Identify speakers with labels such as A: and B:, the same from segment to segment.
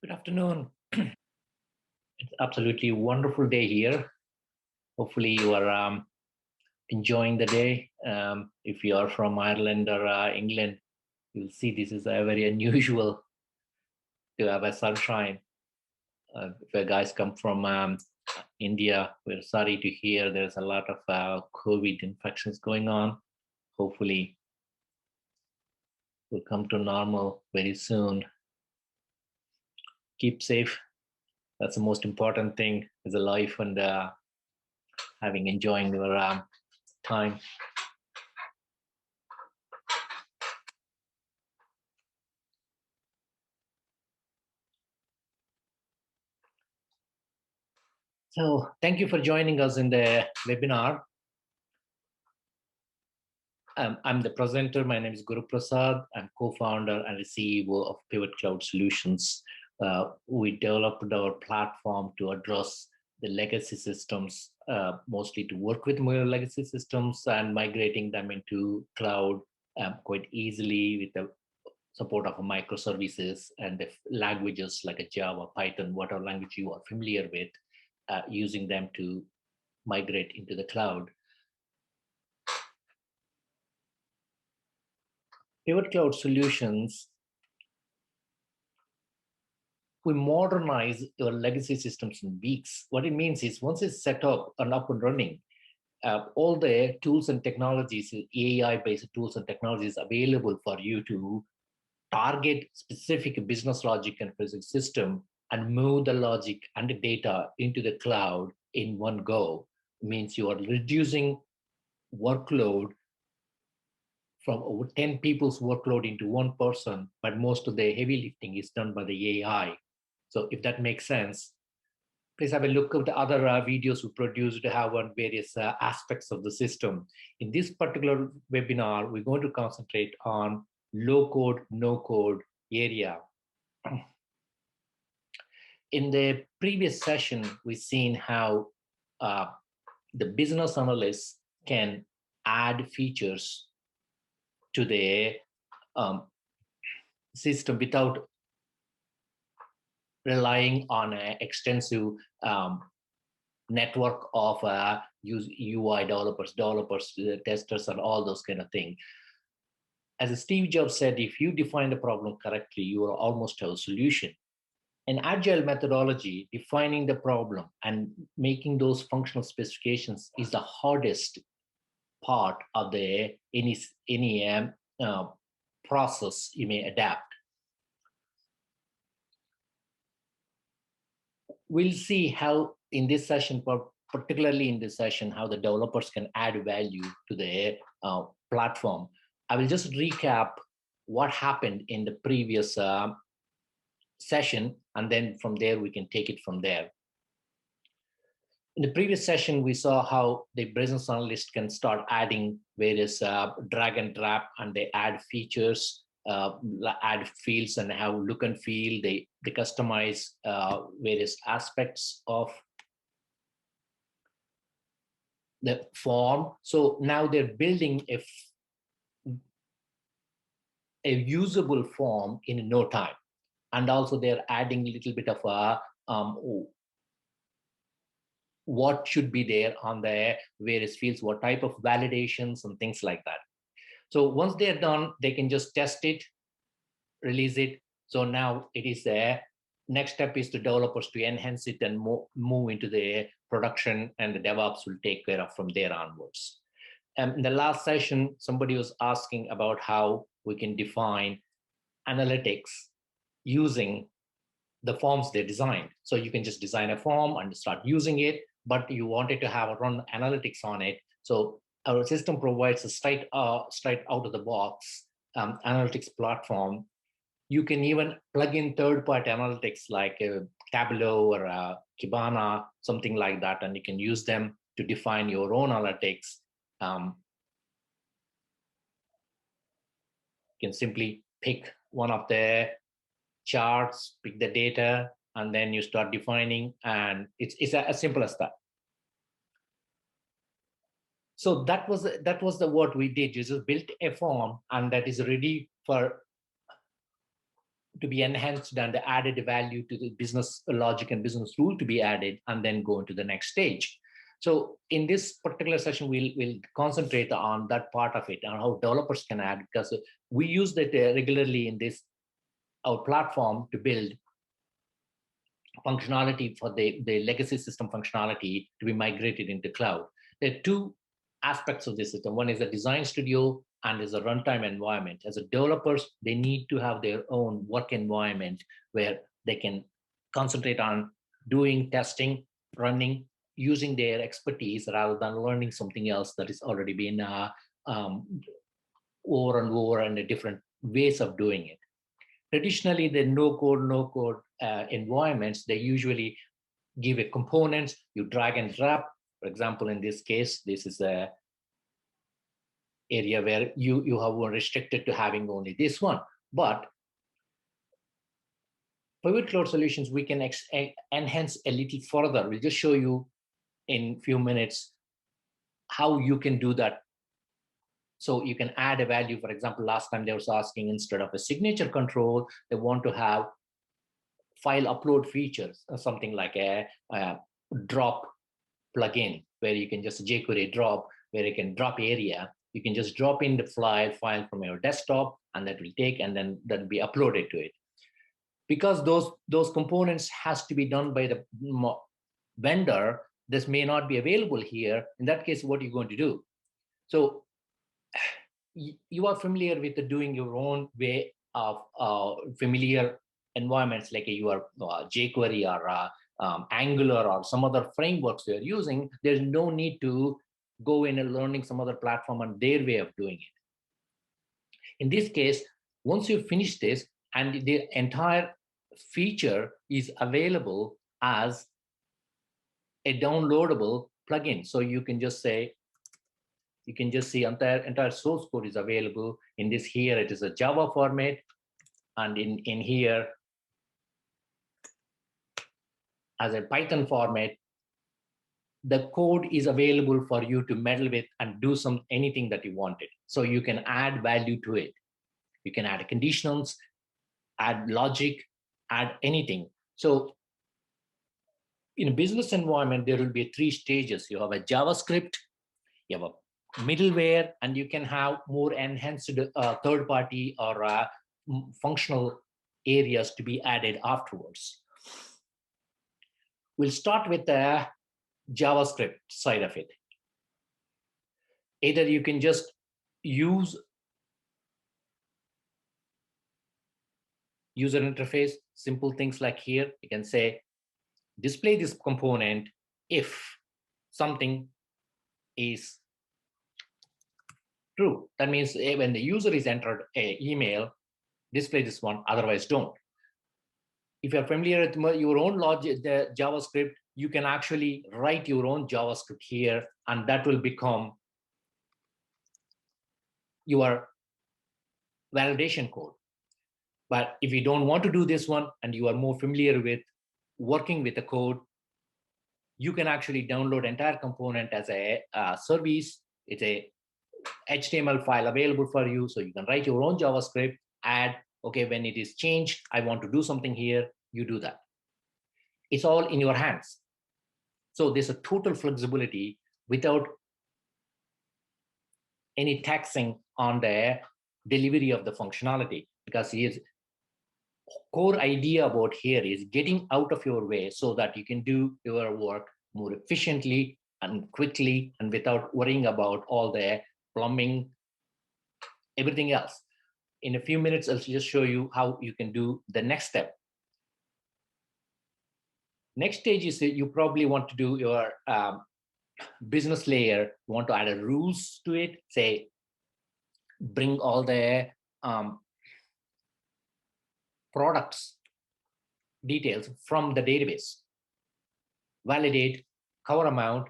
A: Good afternoon. It's absolutely wonderful day here. Hopefully, you are enjoying the day. If you are from Ireland or England, you'll see this is a very unusual to have a sunshine. If you guys come from India, we're sorry to hear there's a lot of COVID infections going on. Hopefully, we'll come to normal very soon. Keep safe. That's the most important thing is a life and having enjoying your time. So thank you for joining us in the webinar. I'm the presenter. My name is Guru Prasad. I'm co-founder and the CEO of Pivot Cloud Solutions. We developed our platform to address the legacy systems, mostly to work with more legacy systems and migrating them into cloud quite easily with the support of microservices and the languages like a Java, Python, whatever language you are familiar with, using them to migrate into the cloud. Pivot Cloud Solutions, we modernize your legacy systems in weeks. What it means is once it's set up and up and running, all the tools and technologies, AI-based tools and technologies available for you to target specific business logic and physics system and move the logic and the data into the cloud in one go. It means you are reducing workload from over 10 people's workload into one person, but most of the heavy lifting is done by the AI. So if that makes sense, please have a look at the other videos we produced to have on various aspects of the system. In this particular webinar, we're going to concentrate on low-code, no-code area. In the previous session, we've seen how the business analysts can add features to the system without relying on an extensive network of UI developers, testers, and all those kind of things. As Steve Jobs said, if you define the problem correctly, you will almost have a solution. In agile methodology, defining the problem and making those functional specifications is the hardest part of the any process you may adapt. We'll see how in this session, particularly in this session, how the developers can add value to the platform. I will just recap what happened in the previous session, and then from there we can take it from there. In the previous session, we saw how the business analyst can start adding various drag and drop, and they add features, add fields, and how look and feel. They customize various aspects of the form. So now they're building a usable form in no time. And also they're adding a little bit of a what should be there on the various fields, what type of validations and things like that. So once they're done, they can just test it, release it. So now it is there. Next step is the developers to enhance it and move into the production, and the DevOps will take care of from there onwards. In the last session, somebody was asking about how we can define analytics using the forms they designed. So you can just design a form and start using it, but you wanted to have a run analytics on it. So our system provides a straight out of the box analytics platform. You can even plug in third-party analytics like Tableau or Kibana, something like that, and you can use them to define your own analytics. You can simply pick one of the charts, pick the data, and then you start defining, and it's as simple as that. So that was the what we did. You just built a form, and that is ready for to be enhanced and added value to the business logic and business rule to be added, and then go into the next stage. So in this particular session, we'll concentrate on that part of it, and how developers can add, because we use that regularly in this our platform to build functionality for the legacy system functionality to be migrated into cloud. There are two aspects of this system. One is a design studio and is a runtime environment. As a developers, they need to have their own work environment where they can concentrate on doing testing, running, using their expertise rather than learning something else that is already been um, over and over and different ways of doing it. Traditionally, the no-code environments, they usually give a components, you drag and drop. For example, in this case, this is a area where you have restricted to having only this one. But private cloud solutions, we can enhance a little further. We'll just show you in a few minutes how you can do that. So you can add a value. For example, last time they was asking, instead of a signature control, they want to have file upload features, or something like a drop plugin, where you can just jQuery drop, where you can drop area. You can just drop in the file from your desktop, and that will take, and then that will be uploaded to it. Because those components has to be done by the vendor, this may not be available here. In that case, what are you going to do? So you are familiar with doing your own way of familiar environments, like your jQuery or Angular or some other frameworks you're using. There's no need to go in and learning some other platform and their way of doing it. In this case, once you finish this and the entire feature is available as a downloadable plugin, so you can just say, you can just see entire source code is available in this. Here it is a Java format, and in here as a Python format. The code is available for you to meddle with and do anything that you wanted. So you can add value to it. You can add conditionals, add logic, add anything. So in a business environment, there will be 3 stages. You have a JavaScript, you have a middleware, and you can have more enhanced third-party or functional areas to be added afterwards. We'll start with the JavaScript side of it. Either you can just use user interface, simple things like here. You can say, display this component if something is true. That means when the user is entered an email, display this one, otherwise don't. If you're familiar with your own logic, the JavaScript, you can actually write your own JavaScript here, and that will become your validation code. But if you don't want to do this one, and you are more familiar with working with the code, you can actually download entire component as a service. It's a HTML file available for you, so you can write your own JavaScript, add, okay, when it is changed, I want to do something here, you do that. It's all in your hands. So there's a total flexibility without any taxing on the delivery of the functionality, because here's core idea about here is getting out of your way so that you can do your work more efficiently and quickly and without worrying about all the plumbing, everything else. In a few minutes, I'll just show you how you can do the next step. Next stage is you probably want to do your business layer. You want to add a rules to it, say, bring all the products details from the database, validate cover amount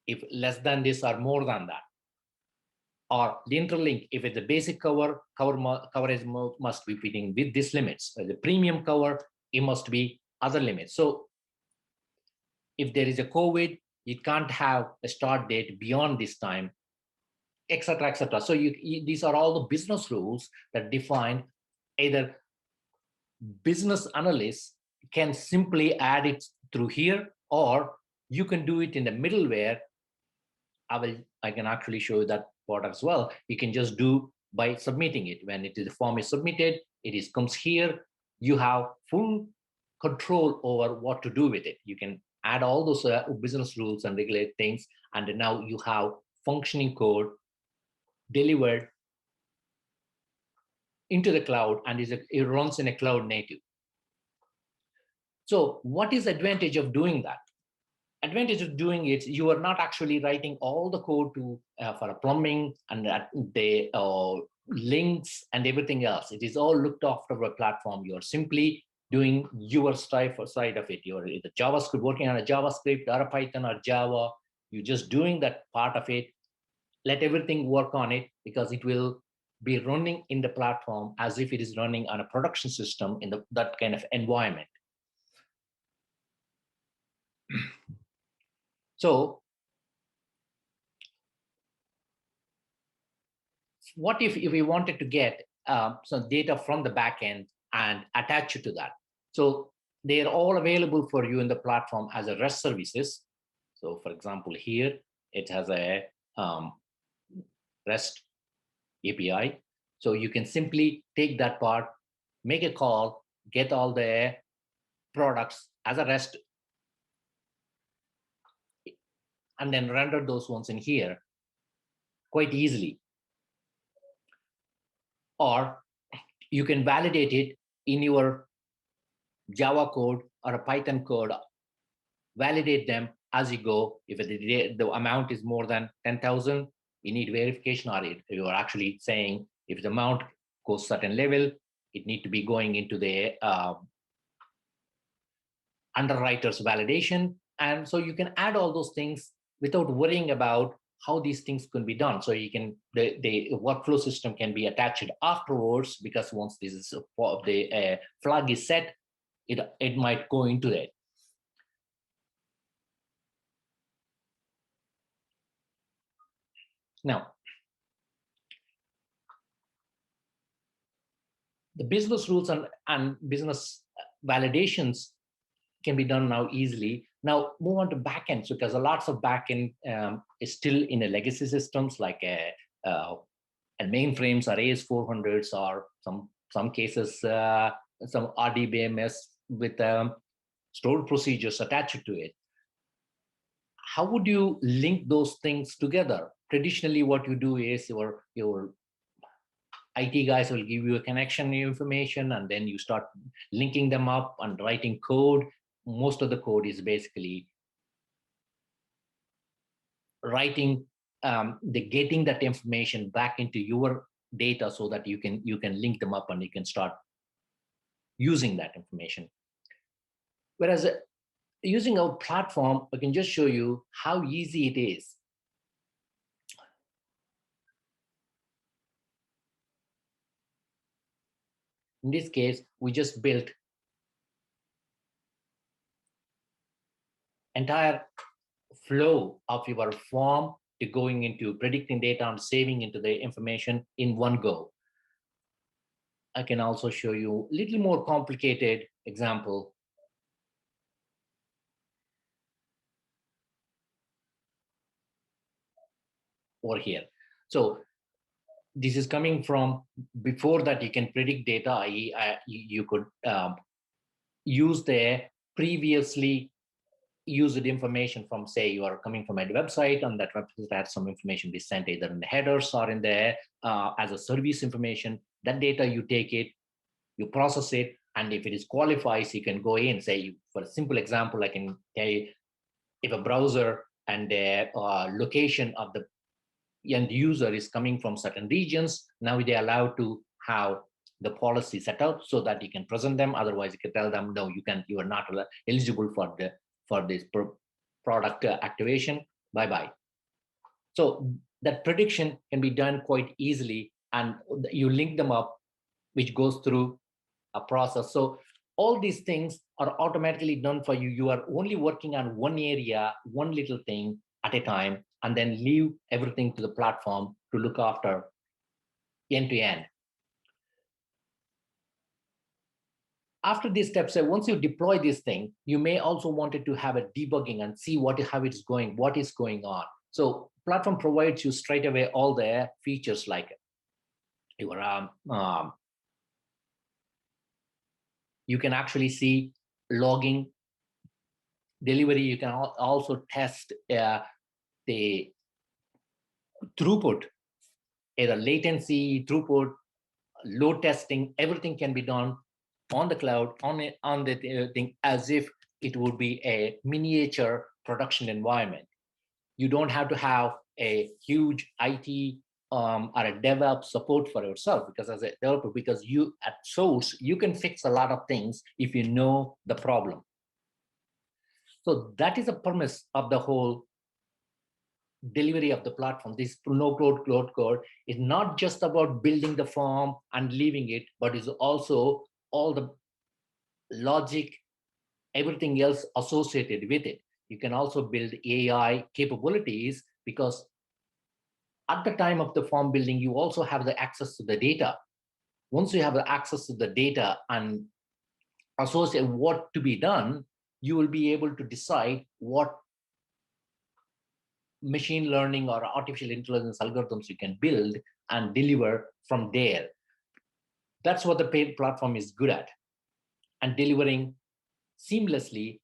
A: if less than this or more than that, or the interlink. If it's a basic coverage must be fitting with these limits. The premium cover, it must be other limits. So if there is a COVID, you can't have a start date beyond this time, etc., etc. So these are all the business rules that define either business analysts can simply add it through here, or you can do it in the middleware. I can actually show you that part as well. You can just do by submitting it. When the form is submitted, comes here. You have full control over what to do with it. You can add all those business rules and regulate things, and now you have functioning code delivered into the cloud, and it runs in a cloud native. So what is the advantage of doing that? Advantage of doing it, you are not actually writing all the code to for a plumbing and the links and everything else. It is all looked after a platform. You are simply doing your side of it. You're either JavaScript, working on a JavaScript or a Python or Java. You're just doing that part of it. Let everything work on it, because it will be running in the platform as if it is running on a production system in that kind of environment. So what if we wanted to get some data from the backend and attach it to that? So they're all available for you in the platform as a REST services. So for example, here it has a REST API. So you can simply take that part, make a call, get all the products as a REST, and then render those ones in here quite easily. Or you can validate it in your Java code or a Python code, validate them as you go. If the amount is more than 10,000, you need verification, or you are actually saying if the amount goes certain level, it need to be going into the underwriter's validation. And so you can add all those things without worrying about how these things can be done. So you can, the workflow system can be attached afterwards, because once this is the flag is set, it might go into that. Now, the business rules and business validations can be done now easily. Now move on to backends, because a lots of backend is still in a legacy systems like and mainframes or AS400s, or some cases some RDBMS with stored procedures attached to it. How would you link those things together? Traditionally, what you do is your IT guys will give you a connection information, and then you start linking them up and writing code. Most of the code is basically writing, getting that information back into your data, so that you can link them up and you can start using that information. Whereas using our platform, I can just show you how easy it is. In this case, we just built entire flow of your form to going into predicting data and saving into the information in one go. I can also show you a little more complicated example. Over here. So this is coming from before that you can predict data, i.e. You could use the previously used information from, say, you are coming from a website, and that website has some information be sent either in the headers or in the as a service information. That data, you take it, you process it, and if it is qualifies, you can go in. Say, for a simple example, I can tell you, if a browser and the location of the end user is coming from certain regions, now they're allowed to have the policy set out so that you can present them. Otherwise, you can tell them, no, you are not eligible for this product activation. Bye-bye. So that prediction can be done quite easily, and you link them up, which goes through a process. So all these things are automatically done for you. You are only working on one area, one little thing at a time, and then leave everything to the platform to look after end to end. after these steps, once you deploy this thing, you may also wanted to have a debugging and see how it's going, what is going on. So platform provides you straight away all the features like your you can actually see logging, delivery. You can also test the throughput, either latency, throughput, load testing. Everything can be done on the cloud, on the thing, as if it would be a miniature production environment. You don't have to have a huge IT or a DevOps support for yourself, because as a developer, because you at source, you can fix a lot of things if you know the problem. So that is a premise of the whole delivery of the platform. This no-code code is not just about building the form and leaving it, but is also all the logic, everything else associated with it. You can also build AI capabilities, because at the time of the form building, you also have the access to the data. Once you have the access to the data and associate what to be done, you will be able to decide what machine learning or artificial intelligence algorithms you can build and deliver from there. That's what the paid platform is good at, and delivering seamlessly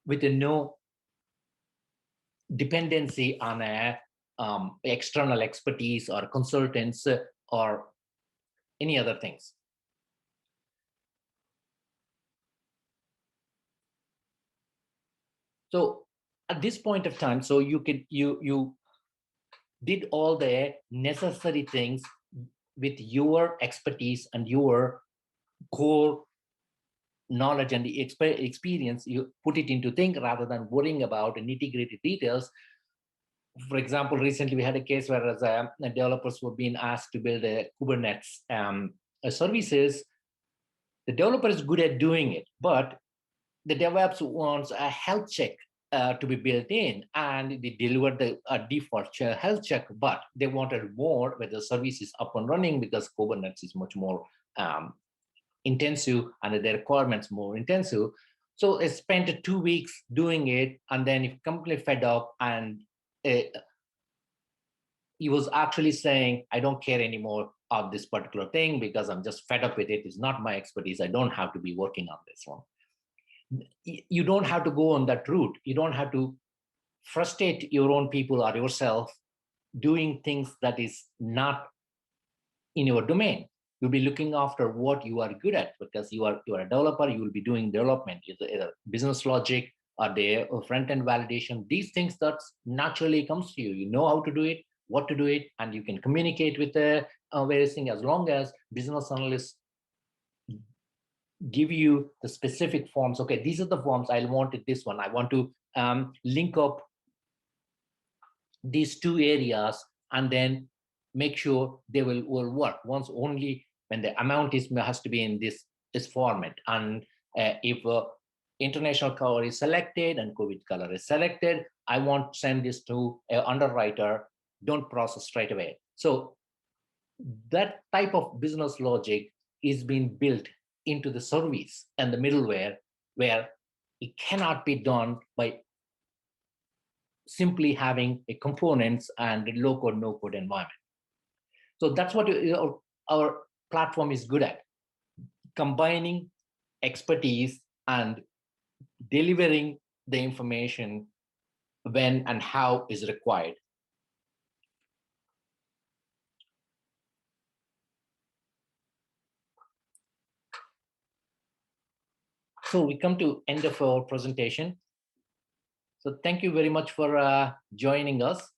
A: with no dependency on external expertise or consultants or any other things. So at this point of time, so you did all the necessary things with your expertise and your core knowledge and the experience. You put it into thing rather than worrying about nitty-gritty details. For example, recently we had a case where developers were being asked to build a Kubernetes services. The developer is good at doing it, but the DevOps wants a health check to be built in, and they delivered the default health check, but they wanted more where the service is up and running, because Kubernetes is much more intensive and the requirements more intensive. So I spent 2 weeks doing it, and then he completely fed up, and he was actually saying, I don't care anymore of this particular thing because I'm just fed up with it. It's not my expertise. I don't have to be working on this one. You don't have to go on that route. You don't have to frustrate your own people or yourself doing things that is not in your domain. You'll be looking after what you are good at, because you are a developer. You will be doing development, either business logic or the front-end validation. These things that naturally comes to you. You know how to do it, what to do it, and you can communicate with the various things, as long as business analysts give you the specific forms. Okay, these are the forms. I wanted this one. I want to link up these two areas, and then make sure they will work. Once only when the amount has to be in this format, and if international color is selected and COVID color is selected, I want to send this to an underwriter. Don't process straight away. So that type of business logic is being built into the service and the middleware, where it cannot be done by simply having a components and a low-code, no-code environment. So that's what our platform is good at, combining expertise and delivering the information when and how is required. So we come to end of our presentation. So thank you very much for joining us.